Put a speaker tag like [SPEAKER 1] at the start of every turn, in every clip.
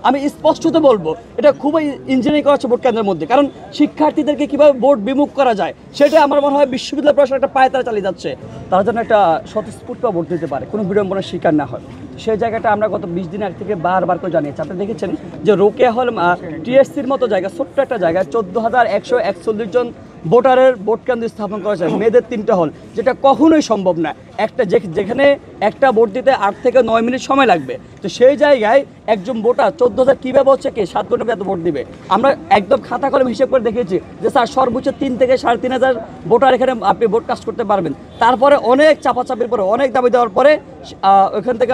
[SPEAKER 1] আমি স্পষ্টত বলবো এটা খুবই ইঞ্জিনিয়ারিং করা হচ্ছে ভোট কেন্দ্রের মধ্যে, কারণ শিক্ষার্থীদেরকে কীভাবে ভোট বিমুখ করা যায় সেটা আমার মনে হয় বিশ্ববিদ্যালয় প্রশাসন একটা পায়ে তারা চালিয়ে যাচ্ছে, তারা যেন একটা স্বতঃস্ফূর্ত ভোট দিতে পারে, কোনো বিড়ম্বনার শিকার না হয়। সেই জায়গাটা আমরা গত 20 দিন আগে থেকে বারবার করে জানিয়েছি। আপনি দেখেছেন যে রোকেয়া হল টিএসসির মতো জায়গা, ছোট্ট একটা জায়গায় 14,141 জন ভোটারের ভোট কেন্দ্র স্থাপন করা যায়, মেয়েদের 3টা হল, যেটা কখনোই সম্ভব না। একটা যেখানে একটা ভোট দিতে 8 থেকে 9 মিনিট সময় লাগবে, তো সেই জায়গায় একজন ভোটার 14,000 কীভাবে হচ্ছে কি 7 ঘন্টা এত ভোট দিবে। আমরা একদম খাতা কলম হিসেব করে দেখেছি যে স্যার সর্বোচ্চ 3 থেকে 3,500 ভোটার এখানে আপনি ভোট কাস্ট করতে পারবেন। তারপরে অনেক চাপাচাপির পরে, অনেক দাবি দেওয়ার পরে ওখান থেকে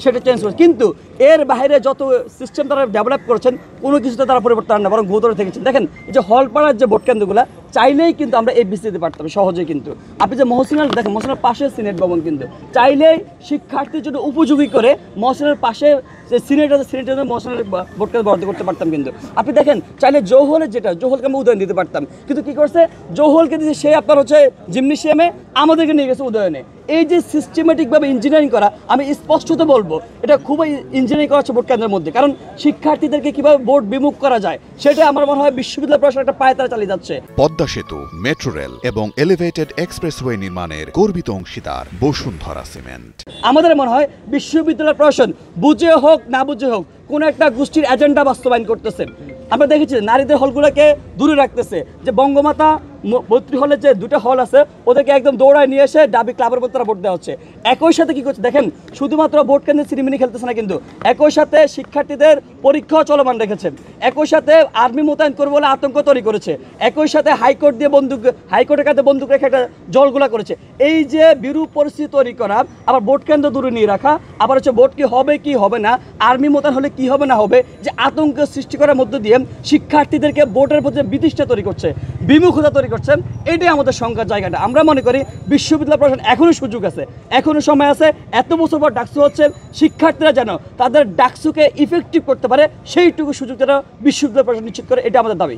[SPEAKER 1] সেটা চেঞ্জ করেছে, কিন্তু এর বাইরে যত সিস্টেম তারা ডেভেলপ করেছেন কোনো কিছুতে তারা পরিবর্তন না, বরং ভূতরে থেকেছেন। দেখেন এই যে হলপাড়ার যে ভোট কেন্দ্রগুলো চাইলেই কিন্তু আমরা এফবিসি দিতে পারতাম সহজেই, কিন্তু আপনি যে মহসিনাল দেখেন, মহসিনার পাশে সিনেট ভবন, কিন্তু চাইলেই শিক্ষার্থীর জন্য উপযোগী করে মহসিনার পাশে যে সিনেট আছে, সিনেটের মহসিনার ভোট কেন্দ্র বরাদ্দ করতে পারতাম। কিন্তু আপনি দেখেন চাইলে জৌহলের যেটা, জৌহলকে আমরা উদয়ন দিতে পারতাম, কিন্তু কী করছে জৌহলকে দিয়েছে সে আপনার হচ্ছে জিমনেশিয়ামে, আমাদেরকে নিয়ে গেছে উদয়নে। এই যে সিস্টেমেটিকভাবে ইঞ্জিনিয়ারিং করা, আমি স্পষ্টত বলবো এটা খুবই ইঞ্জিনিয়ারিং করা হচ্ছে ভোট কেন্দ্রের মধ্যে, কারণ শিক্ষার্থীদেরকে কীভাবে ভোট বিমুখ করা যায় সেটা আমার মনে হয় বিশ্ববিদ্যালয় প্রশাসন একটা পায়ে তারা চালিয়ে যাচ্ছে।
[SPEAKER 2] পদ্মা সেতু, মেট্রো রেল এবং এলিভেটেড এক্সপ্রেসওয়ে নির্মাণের গর্বিত অংশীদার বসুন্ধরা সিমেন্ট।
[SPEAKER 1] আমাদের মনে হয় বিশ্ববিদ্যালয় প্রশাসন বুঝে হোক না বুঝে হোক কোনো একটা গোষ্ঠীর এজেন্ডা বাস্তবায়ন করতেছে। আমরা দেখেছি নারীদের হলগুলোকে দূরে রাখতেছে, যে বঙ্গমাতা মৈত্রী হলের যে 2টা হল আছে ওদেরকে একদম দৌড়ায় নিয়ে এসে ডাবি ক্লাবের মধ্যে তারা ভোট দেওয়া হচ্ছে। একই সাথে কী করছে দেখেন, শুধুমাত্র ভোট কেন্দ্রে সিনেমিনি খেলতেছে না, কিন্তু একই সাথে শিক্ষার্থীদের পরীক্ষাও চলমান রেখেছে, একই সাথে আর্মি মোতায়েন করবে বলে আতঙ্ক তৈরি করেছে, একই সাথে হাইকোর্ট দিয়ে হাইকোর্টের কাছে বন্দুক রেখে একটা জলগুলা করেছে। এই যে বিরূপ পরিস্থিতি তৈরি করা, আবার ভোট কেন্দ্র দূরে নিয়ে রাখা, আবার হচ্ছে ভোট কি হবে কি হবে না, আর্মি মোতায়েন হলে কি হবে না হবে, যে আতঙ্ক সৃষ্টি করার মধ্য দিয়ে শিক্ষার্থীদেরকে ভোটের প্রতি বিতৃষ্ণা তৈরি করছে, বিমুখতা তৈরি করছেন। এটাই আমাদের সংখ্যার জায়গাটা। আমরা মনে করি বিশ্ববিদ্যালয় প্রশাসন এখনও সুযোগ আছে, এখনও সময় আছে। এত বছর পর ডাকসু হচ্ছে, শিক্ষার্থীরা যেন তাদের ডাকসুকে ইফেক্টিভ করতে পারে সেইটুকু সুযোগ যেন বিশ্ববিদ্যালয় প্রশাসন নিশ্চিত করে, এটা আমাদের দাবি।